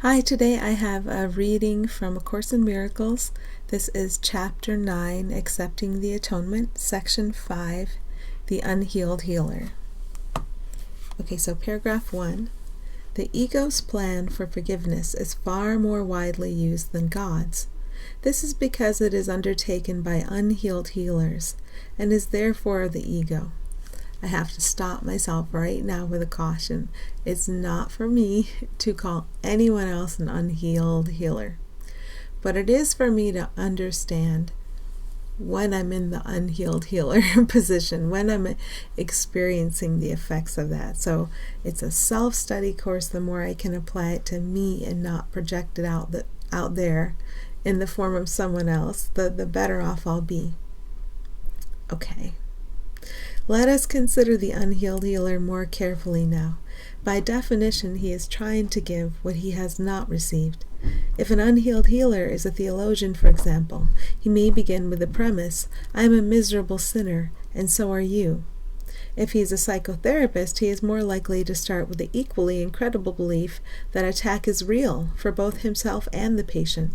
Hi, today I have a reading from A Course in Miracles. This is Chapter 9, Accepting the Atonement, Section 5, The Unhealed Healer. Okay, so paragraph 1. The ego's plan for forgiveness is far more widely used than God's. This is because it is undertaken by unhealed healers and is therefore the ego. I have to stop myself right now with a caution. It's not for me to call anyone else an unhealed healer, but it is for me to understand when I'm in the unhealed healer position, when I'm experiencing the effects of that. So it's a self-study course. The more I can apply it to me and not project it out there in the form of someone else, the better off I'll be. Okay. Let us consider the unhealed healer more carefully now. By definition, he is trying to give what he has not received. If an unhealed healer is a theologian, for example, he may begin with the premise, I am a miserable sinner, and so are you. If he is a psychotherapist, he is more likely to start with the equally incredible belief that attack is real for both himself and the patient,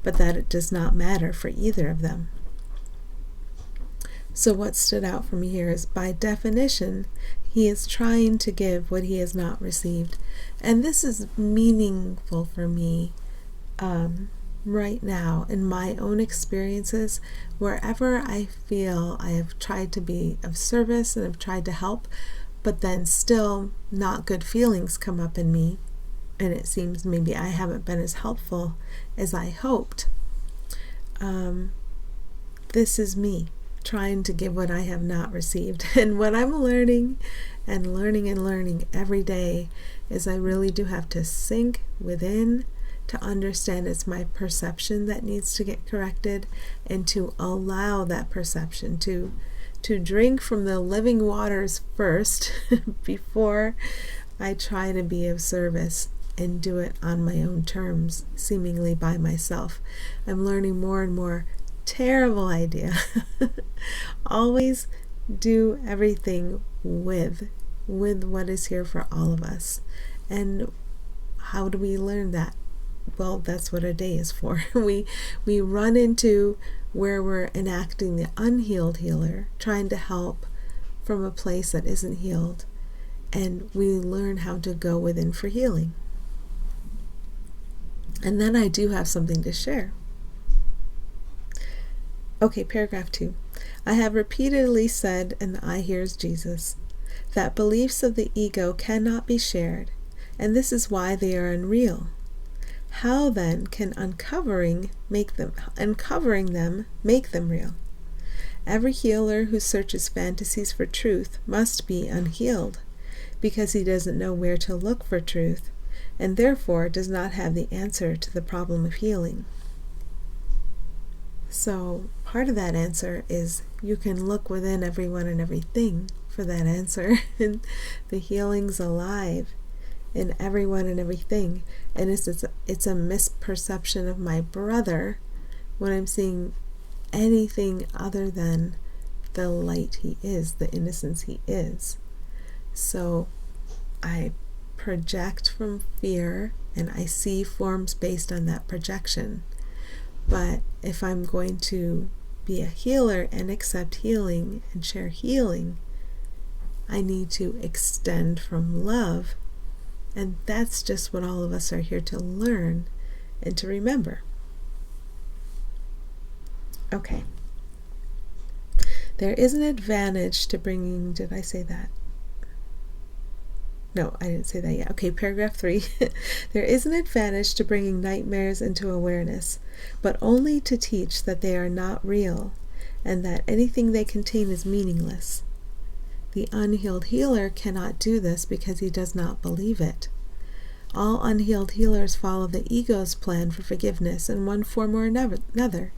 but that it does not matter for either of them. So what stood out for me here is, by definition, he is trying to give what he has not received. And this is meaningful for me right now in my own experiences. Wherever I feel I have tried to be of service and have tried to help, but then still not good feelings come up in me, and it seems maybe I haven't been as helpful as I hoped. This is me trying to give what I have not received. And what I'm learning every day is I really do have to sink within to understand it's my perception that needs to get corrected, and to allow that perception to drink from the living waters first before I try to be of service and do it on my own terms, seemingly by myself. I'm learning more and more. Terrible idea. Always do everything with what is here for all of us. And how do we learn that? Well, that's what a day is for. We run into where we're enacting the unhealed healer, trying to help from a place that isn't healed, and we learn how to go within for healing. And then I do have something to share. Okay, paragraph 2. I have repeatedly said, and the I here is Jesus, that beliefs of the ego cannot be shared, and this is why they are unreal. How then can uncovering them make them real? Every healer who searches fantasies for truth must be unhealed, because he doesn't know where to look for truth, and therefore does not have the answer to the problem of healing. So part of that answer is you can look within everyone and everything for that answer. And the healing's alive in everyone and everything. And it's a misperception of my brother when I'm seeing anything other than the light he is, the innocence he is. So I project from fear, and I see forms based on that projection. But if I'm going to be a healer and accept healing and share healing, I need to extend from love. And that's just what all of us are here to learn and to remember. Okay. There is an advantage to bringing, did I say that? No, I didn't say that yet. Okay, paragraph 3. There is an advantage to bringing nightmares into awareness, but only to teach that they are not real, and that anything they contain is meaningless. The unhealed healer cannot do this because he does not believe it. All unhealed healers follow the ego's plan for forgiveness in one form or another.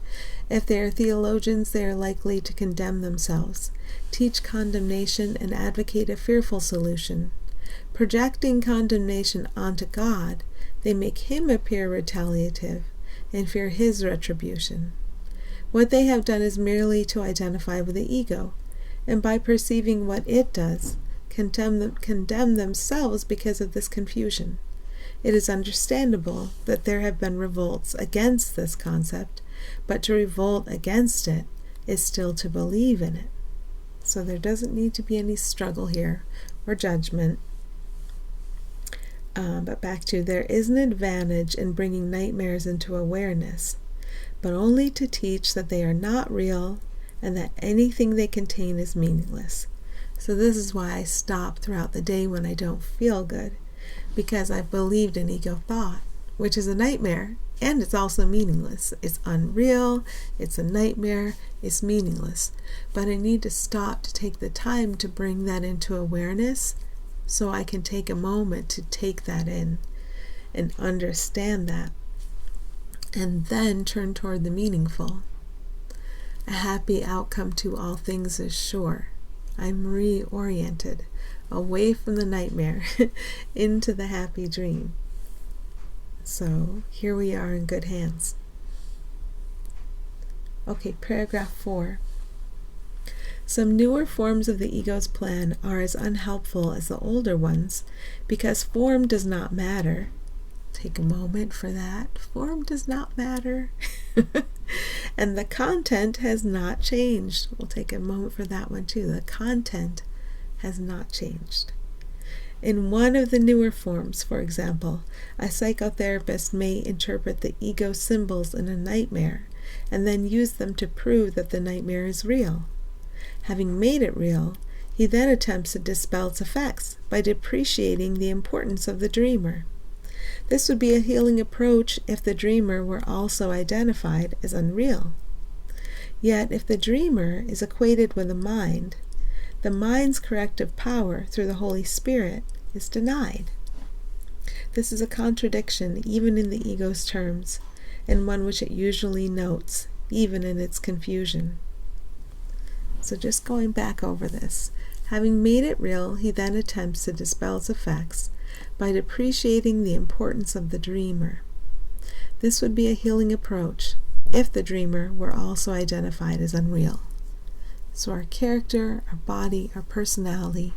If they are theologians, they are likely to condemn themselves, teach condemnation, and advocate a fearful solution. Projecting condemnation onto God, they make him appear retaliative and fear his retribution. What they have done is merely to identify with the ego, and by perceiving what it does, condemn themselves because of this confusion. It is understandable that there have been revolts against this concept, but to revolt against it is still to believe in it. So there doesn't need to be any struggle here or judgment. But back to, there is an advantage in bringing nightmares into awareness, but only to teach that they are not real and that anything they contain is meaningless. So this is why I stop throughout the day when I don't feel good, because I've believed in ego thought, which is a nightmare, and it's also meaningless. It's unreal, it's a nightmare, it's meaningless. But I need to stop to take the time to bring that into awareness so I can take a moment to take that in and understand that, and then turn toward the meaningful. A happy outcome to all things is sure. I'm reoriented away from the nightmare into the happy dream. So here we are in good hands. Okay, paragraph 4. Some newer forms of the ego's plan are as unhelpful as the older ones because form does not matter. Take a moment for that. Form does not matter. And the content has not changed. We'll take a moment for that one too. The content has not changed. In one of the newer forms, for example, a psychotherapist may interpret the ego symbols in a nightmare and then use them to prove that the nightmare is real. Having made it real, he then attempts to dispel its effects by depreciating the importance of the dreamer. This would be a healing approach if the dreamer were also identified as unreal. Yet, if the dreamer is equated with the mind's corrective power through the Holy Spirit is denied. This is a contradiction even in the ego's terms, and one which it usually notes, even in its confusion. So just going back over this. Having made it real, he then attempts to dispel its effects by depreciating the importance of the dreamer. This would be a healing approach if the dreamer were also identified as unreal. So our character, our body, our personality,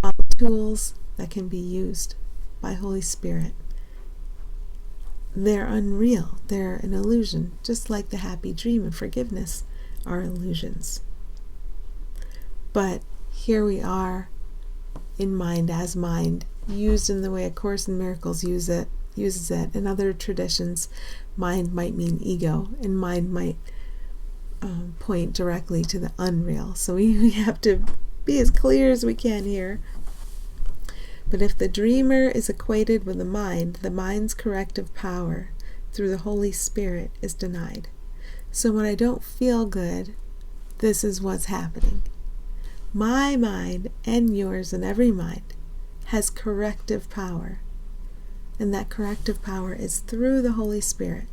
all tools that can be used by Holy Spirit, they're unreal. They're an illusion, just like the happy dream and forgiveness are illusions. But here we are in mind as mind, used in the way A Course in Miracles uses it. In other traditions, mind might mean ego, and mind might point directly to the unreal. So we have to be as clear as we can here. But if the dreamer is equated with the mind's corrective power through the Holy Spirit is denied. So when I don't feel good, this is what's happening. My mind and yours and every mind has corrective power. And that corrective power is through the Holy Spirit.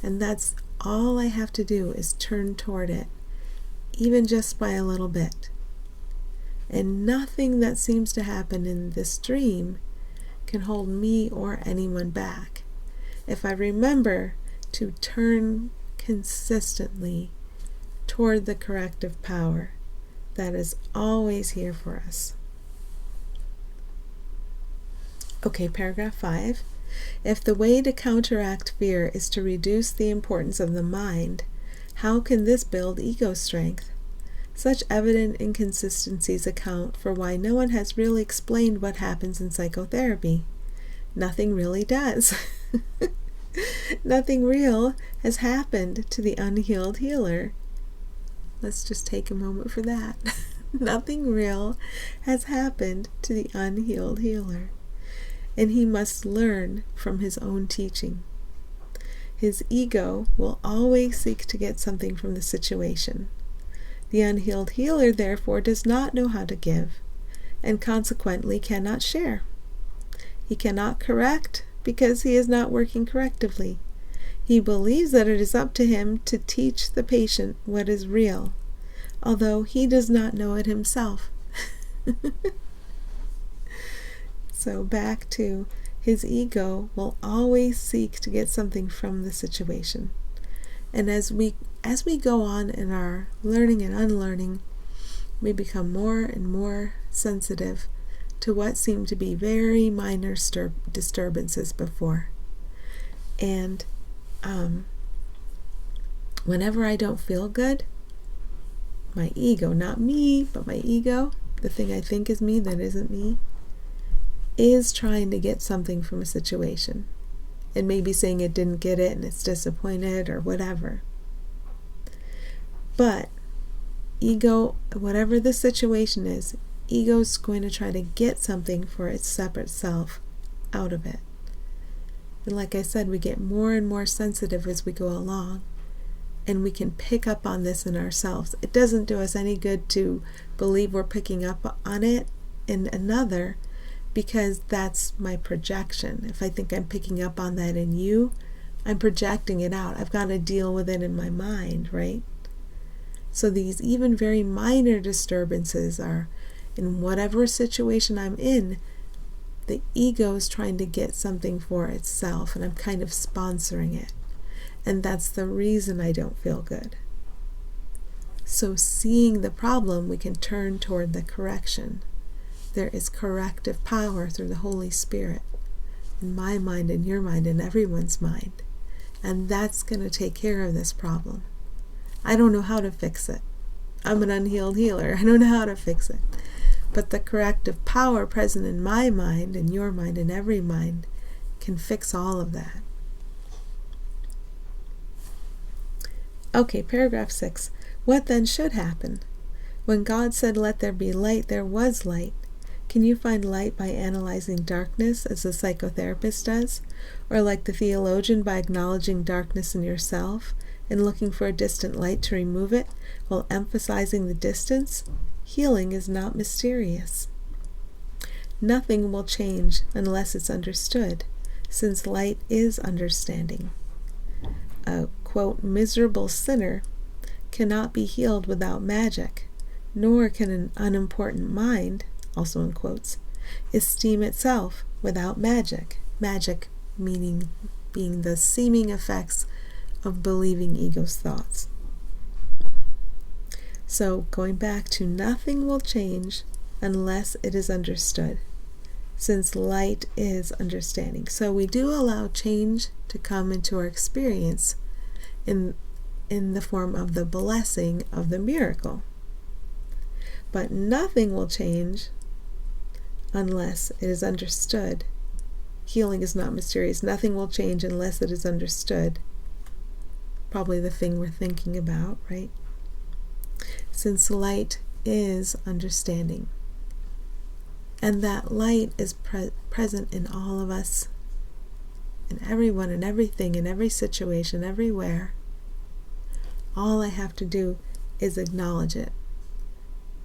And that's all I have to do is turn toward it, even just by a little bit. And nothing that seems to happen in this dream can hold me or anyone back if I remember to turn consistently toward the corrective power that is always here for us. Okay, paragraph 5. If the way to counteract fear is to reduce the importance of the mind, how can this build ego strength? Such evident inconsistencies account for why no one has really explained what happens in psychotherapy. Nothing really does. Nothing real has happened to the unhealed healer. Let's just take a moment for that. Nothing real has happened to the unhealed healer, and he must learn from his own teaching. His ego will always seek to get something from the situation. The unhealed healer, therefore, does not know how to give, and consequently cannot share. He cannot correct because he is not working correctively. He believes that it is up to him to teach the patient what is real, although he does not know it himself. So back to his ego will always seek to get something from the situation. And as we go on in our learning and unlearning, we become more and more sensitive to what seemed to be very minor disturbances before. And whenever I don't feel good, my ego, not me, but my ego, the thing I think is me that isn't me, is trying to get something from a situation. And maybe saying it didn't get it and it's disappointed or whatever. But ego, whatever the situation is, ego's going to try to get something for its separate self out of it. And like I said, we get more and more sensitive as we go along. And we can pick up on this in ourselves. It doesn't do us any good to believe we're picking up on it in another, because that's my projection. If I think I'm picking up on that in you, I'm projecting it out. I've got to deal with it in my mind, right? So these even very minor disturbances are, in whatever situation I'm in, the ego is trying to get something for itself, and I'm kind of sponsoring it. And that's the reason I don't feel good. So seeing the problem, we can turn toward the correction. There is corrective power through the Holy Spirit in my mind, in your mind, in everyone's mind. And that's going to take care of this problem. I don't know how to fix it. I'm an unhealed healer. I don't know how to fix it. But the corrective power present in my mind, in your mind, in every mind, can fix all of that. Okay, paragraph 6. What then should happen? When God said, "Let there be light," there was light. Can you find light by analyzing darkness, as the psychotherapist does? Or like the theologian, by acknowledging darkness in yourself and looking for a distant light to remove it, while emphasizing the distance? Healing is not mysterious. Nothing will change unless it's understood, since light is understanding. A, quote, miserable sinner cannot be healed without magic, nor can an unimportant mind, also in quotes, esteem itself without magic. Magic meaning being the seeming effects of believing ego's thoughts. So going back to, nothing will change unless it is understood, since light is understanding. So we do allow change to come into our experience in the form of the blessing of the miracle. But nothing will change unless it is understood. Healing is not mysterious. Nothing will change unless it is understood. Probably the thing we're thinking about, right? Since light is understanding. And that light is present in all of us, in everyone, in everything, in every situation, everywhere. All I have to do is acknowledge it.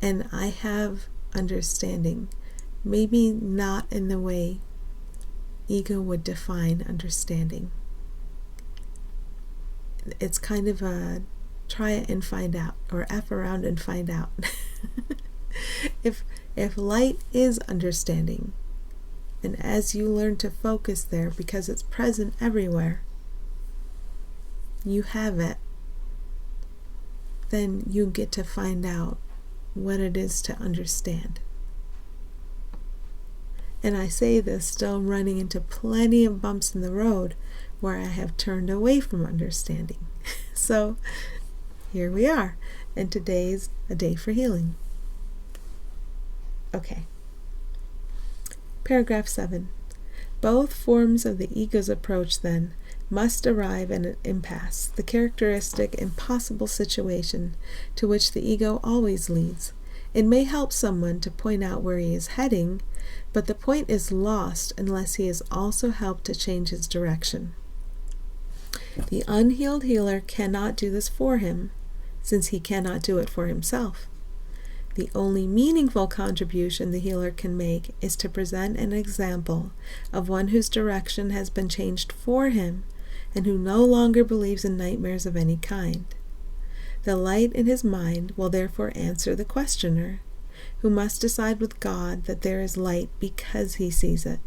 And I have understanding. Maybe not in the way ego would define understanding. It's kind of a try it and find out, or F around and find out. If light is understanding, and as you learn to focus there, because it's present everywhere, you have it, then you get to find out what it is to understand. And I say this still running into plenty of bumps in the road where I have turned away from understanding. So here we are, and today's a day for healing. Okay. Paragraph 7. Both forms of the ego's approach, then, must arrive at an impasse, the characteristic impossible situation to which the ego always leads. It may help someone to point out where he is heading, but the point is lost unless he is also helped to change his direction. The unhealed healer cannot do this for him, since he cannot do it for himself. The only meaningful contribution the healer can make is to present an example of one whose direction has been changed for him and who no longer believes in nightmares of any kind. The light in his mind will therefore answer the questioner, who must decide with God that there is light because he sees it,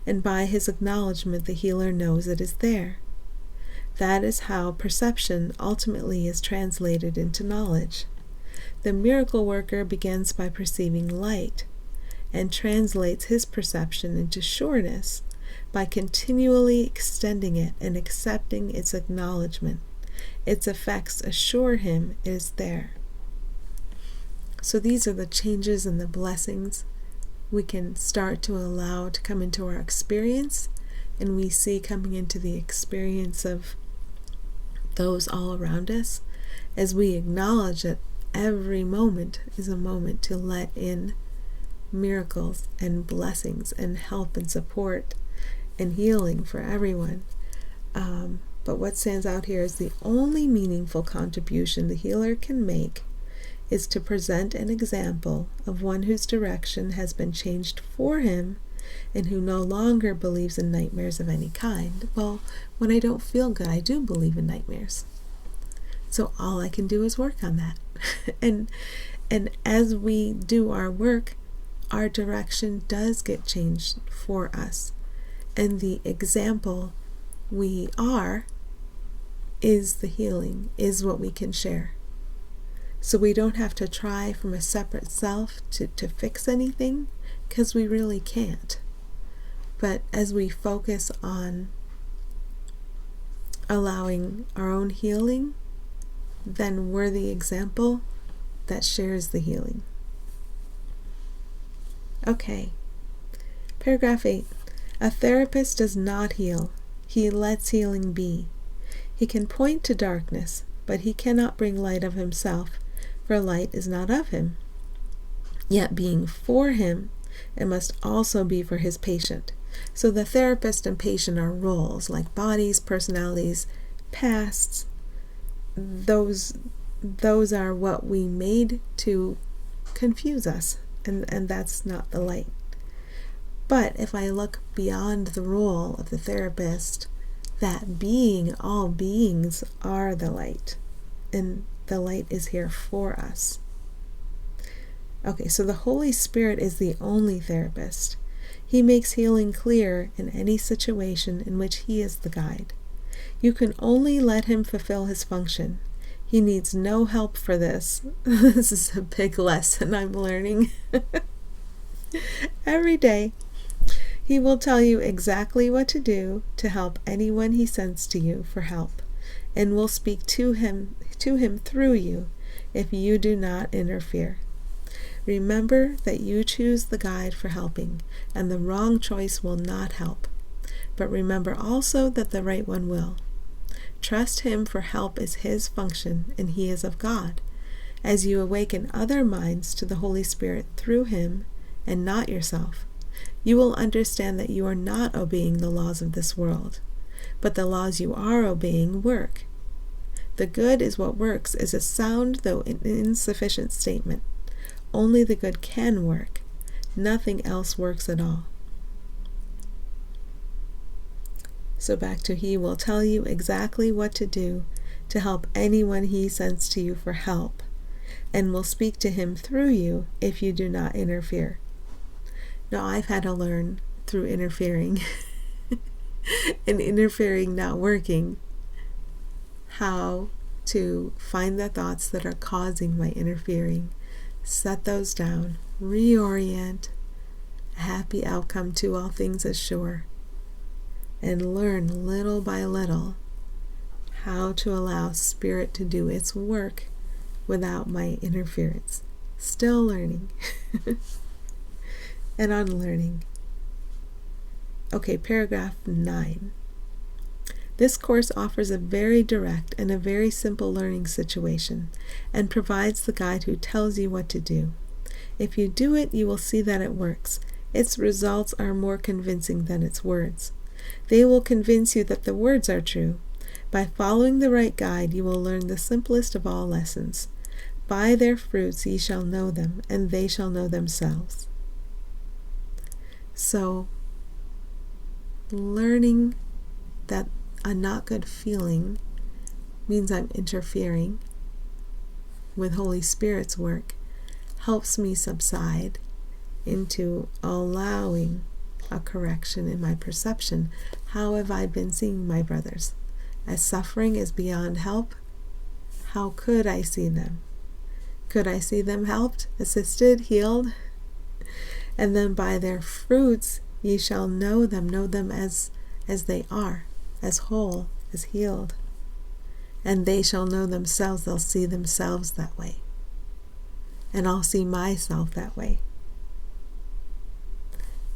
and by his acknowledgement the healer knows it is there. That is how perception ultimately is translated into knowledge. The miracle worker begins by perceiving light, and translates his perception into sureness by continually extending it and accepting its acknowledgement. Its effects assure him it is there. So these are the changes and the blessings we can start to allow to come into our experience, and we see coming into the experience of those all around us as we acknowledge that every moment is a moment to let in miracles and blessings and help and support and healing for everyone. But what stands out here is the only meaningful contribution the healer can make is to present an example of one whose direction has been changed for him and who no longer believes in nightmares of any kind. Well, when I don't feel good, I do believe in nightmares. So all I can do is work on that. and as we do our work, our direction does get changed for us. And the example we are is the healing, is what we can share. So we don't have to try from a separate self to fix anything, because we really can't. But as we focus on allowing our own healing, then we're the example that shares the healing. Okay. Paragraph 8. A therapist does not heal. He lets healing be. He can point to darkness, but he cannot bring light of himself, for light is not of him. Yet being for him, it must also be for his patient. So the therapist and patient are roles, like bodies, personalities, pasts. Those are what we made to confuse us, and that's not the light. But if I look beyond the role of the therapist, that being, all beings are the light, and the light is here for us. Okay, so the Holy Spirit is the only therapist. He makes healing clear in any situation in which he is the guide. You can only let him fulfill his function. He needs no help for this. This is a big lesson I'm learning. Every day, he will tell you exactly what to do to help anyone he sends to you for help, and will speak to him through you if you do not interfere. Remember that you choose the guide for helping, and the wrong choice will not help. But remember also that the right one will. Trust him, for help is his function, and he is of God. As you awaken other minds to the Holy Spirit through him, and not yourself, you will understand that you are not obeying the laws of this world, but the laws you are obeying work. The good is what works is a sound, though insufficient statement. Only the good can work. Nothing else works at all. So back to he will tell you exactly what to do to help anyone he sends to you for help, and will speak to him through you if you do not interfere. Now, I've had to learn through interfering and interfering not working how to find the thoughts that are causing my interfering, set those down, reorient, a happy outcome to all things is sure, and learn little by little how to allow Spirit to do its work without my interference. Still learning and unlearning. Okay, paragraph 9. This course offers a very direct and a very simple learning situation, and provides the guide who tells you what to do. If you do it, you will see that it works. Its results are more convincing than its words. They will convince you that the words are true. By following the right guide, you will learn the simplest of all lessons. By their fruits ye shall know them, and they shall know themselves. So, learning that a not good feeling means I'm interfering with Holy Spirit's work helps me subside into allowing a correction in my perception. How have I been seeing my brothers? As suffering is beyond help? How could I see them? Could I see them helped, assisted, healed? And then by their fruits ye shall know them as they are, as whole, as healed. And they shall know themselves, they'll see themselves that way. And I'll see myself that way.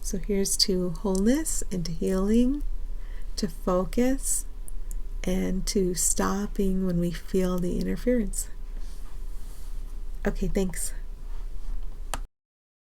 So here's to wholeness and to healing, to focus, and to stopping when we feel the interference. Okay, thanks.